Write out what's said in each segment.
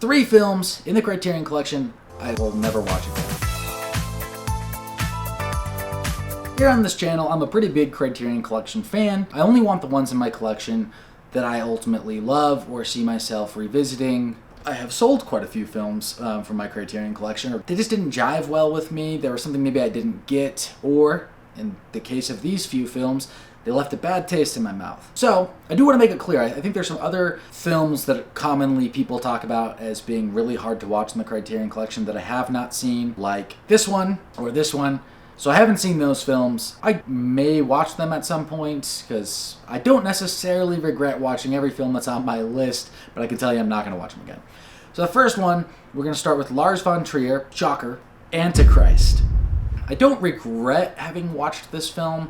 3 films in the Criterion Collection I will never watch again. Here on this channel, I'm a pretty big Criterion Collection fan. I only want the ones in my collection that I ultimately love or see myself revisiting. I have sold quite a few films from my Criterion Collection. They just didn't jive well with me. There was something maybe I didn't get, or in the case of these few films, they left a bad taste in my mouth. So, I do want to make it clear, I think there's some other films that commonly people talk about as being really hard to watch in the Criterion Collection that I have not seen, like this one or this one. So I haven't seen those films. I may watch them at some point, because I don't necessarily regret watching every film that's on my list, but I can tell you I'm not going to watch them again. So the first one, we're going to start with Lars von Trier, shocker, Antichrist. I don't regret having watched this film,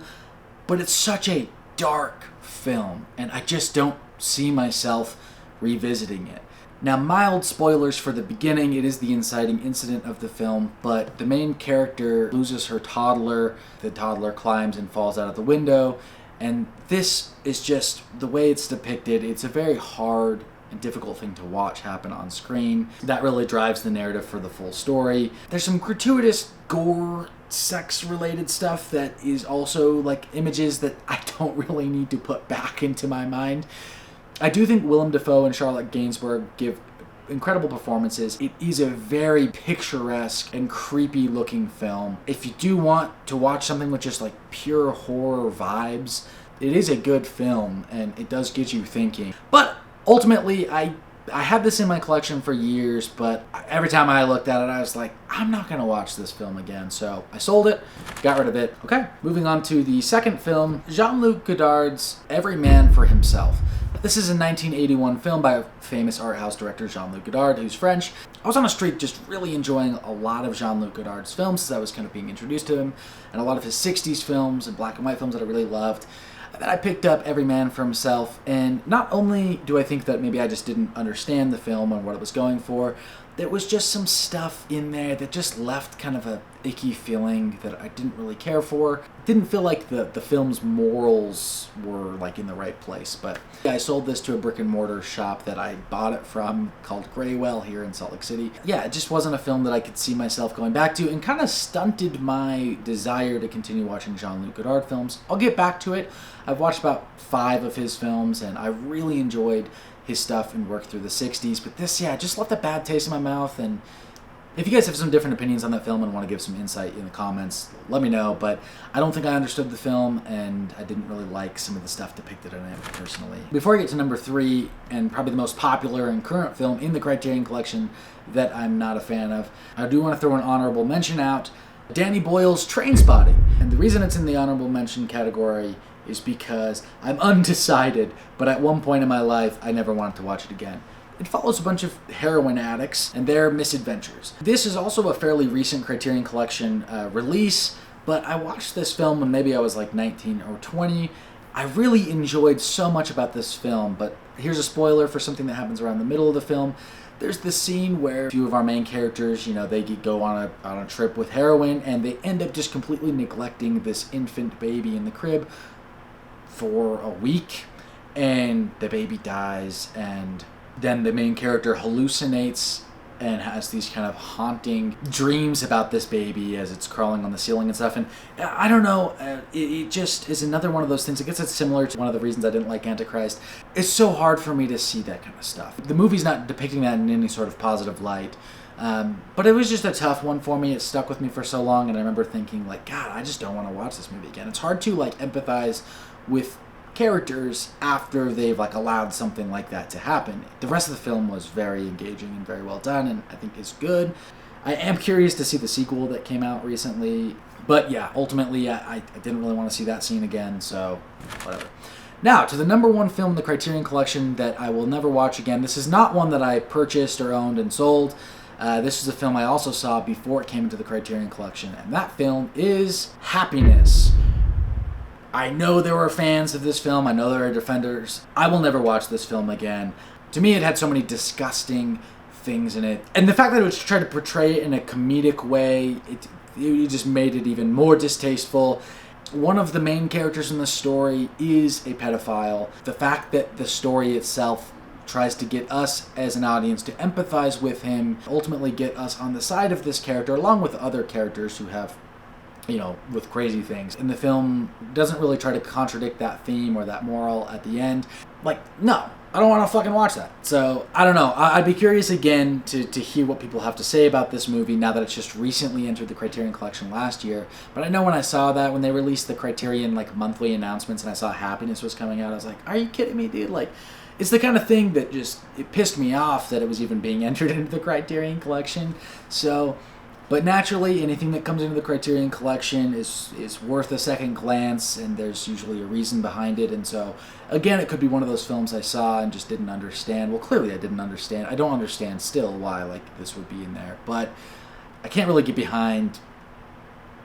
but it's such a dark film, and I just don't see myself revisiting it. Now, mild spoilers for the beginning. It is the inciting incident of the film, but the main character loses her toddler. The toddler climbs and falls out of the window, and this is just the way it's depicted. It's a very hard and difficult thing to watch happen on screen. That really drives the narrative for the full story. There's some gratuitous gore, sex-related stuff that is also like images that I don't really need to put back into my mind. I do think Willem Dafoe and Charlotte Gainsbourg give incredible performances. It is a very picturesque and creepy looking film. If you do want to watch something with just like pure horror vibes, it is a good film and it does get you thinking. But ultimately, I had this in my collection for years, but every time I looked at it, I was like, I'm not going to watch this film again. So I sold it, got rid of it. Okay, moving on to the second film, Jean-Luc Godard's Every Man for Himself. This is a 1981 film by a famous art house director, Jean-Luc Godard, who's French. I was on a streak just really enjoying a lot of Jean-Luc Godard's films as I was kind of being introduced to him, and a lot of his 60s films and black and white films that I really loved. Then I picked up Every Man for Himself, and not only do I think that maybe I just didn't understand the film and what it was going for, there was just some stuff in there that just left kind of a icky feeling that I didn't really care for. It didn't feel like the film's morals were like in the right place, but I sold this to a brick and mortar shop that I bought it from called Graywell here in Salt Lake City. Yeah, it just wasn't a film that I could see myself going back to, and kind of stunted my desire to continue watching Jean-Luc Godard films. I'll get back to it. I've watched about 5 of his films, and I really enjoyed his stuff and work through the 60s, but this, yeah, just left a bad taste in my mouth. And if you guys have some different opinions on that film and want to give some insight in the comments, let me know, but I don't think I understood the film, and I didn't really like some of the stuff depicted in it personally. Before I get to number 3, and probably the most popular and current film in the Criterion Collection that I'm not a fan of, I do want to throw an honorable mention out, Danny Boyle's Trainspotting. And the reason it's in the honorable mention category is because I'm undecided, but at one point in my life, I never wanted to watch it again. It follows a bunch of heroin addicts and their misadventures. This is also a fairly recent Criterion Collection release, but I watched this film when maybe I was like 19 or 20. I really enjoyed so much about this film, but here's a spoiler for something that happens around the middle of the film. There's this scene where a few of our main characters, they go on a trip with heroin, and they end up just completely neglecting this infant baby in the crib for a week, and the baby dies, and then the main character hallucinates and has these kind of haunting dreams about this baby as it's crawling on the ceiling and stuff. And I don't know, it just is another one of those things. I guess it's similar to one of the reasons I didn't like Antichrist. It's so hard for me to see that kind of stuff. The movie's not depicting that in any sort of positive light. But it was just a tough one for me. It stuck with me for so long, and I remember thinking, like, God, I just don't want to watch this movie again. It's hard to, like, empathize with characters after they've, like, allowed something like that to happen. The rest of the film was very engaging and very well done, and I think is good. I am curious to see the sequel that came out recently, but yeah, ultimately, I didn't really want to see that scene again, so whatever. Now, to the number 1 film in the Criterion Collection that I will never watch again. This is not one that I purchased or owned and sold. This is a film I also saw before it came into the Criterion Collection, and that film is Happiness. I know there were fans of this film. I know there are defenders. I will never watch this film again. To me, it had so many disgusting things in it. And the fact that it was trying to portray it in a comedic way, it just made it even more distasteful. One of the main characters in the story is a pedophile. The fact that the story itself tries to get us as an audience to empathize with him, ultimately get us on the side of this character, along with other characters who have, you know, with crazy things. And the film doesn't really try to contradict that theme or that moral at the end. Like, no, I don't want to fucking watch that. So, I don't know. I'd be curious again to hear what people have to say about this movie now that it's just recently entered the Criterion Collection last year. But I know when I saw that, when they released the Criterion, like, monthly announcements and I saw Happiness was coming out, I was like, are you kidding me, dude? Like, it's the kind of thing that just, it pissed me off that it was even being entered into the Criterion Collection. So, but naturally, anything that comes into the Criterion Collection is worth a second glance, and there's usually a reason behind it. And so, again, it could be one of those films I saw and just didn't understand. Well, clearly I didn't understand. I don't understand still why, like, this would be in there. But I can't really get behind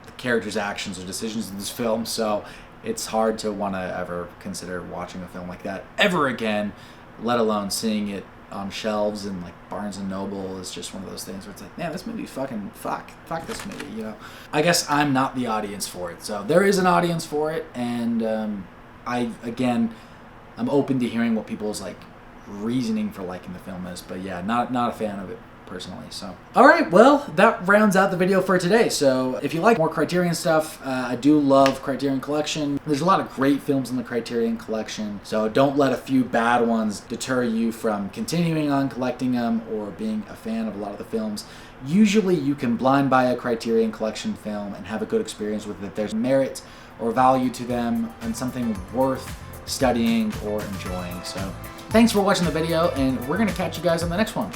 the characters' actions or decisions in this film, so it's hard to want to ever consider watching a film like that ever again, let alone seeing it on shelves and like Barnes and Noble. Is just one of those things where it's like, man, this movie fucking fuck this movie, you know. I guess I'm not the audience for it. So there is an audience for it, and I'm open to hearing what people's like reasoning for liking the film is. But yeah, not a fan of it personally. So alright, well, that rounds out the video for today. So if you like more Criterion stuff, I do love Criterion Collection. There's a lot of great films in the Criterion Collection, so don't let a few bad ones deter you from continuing on collecting them or being a fan of a lot of the films. Usually you can blind buy a Criterion Collection film and have a good experience with it. There's merit or value to them and something worth studying or enjoying. So thanks for watching the video, and we're going to catch you guys on the next one.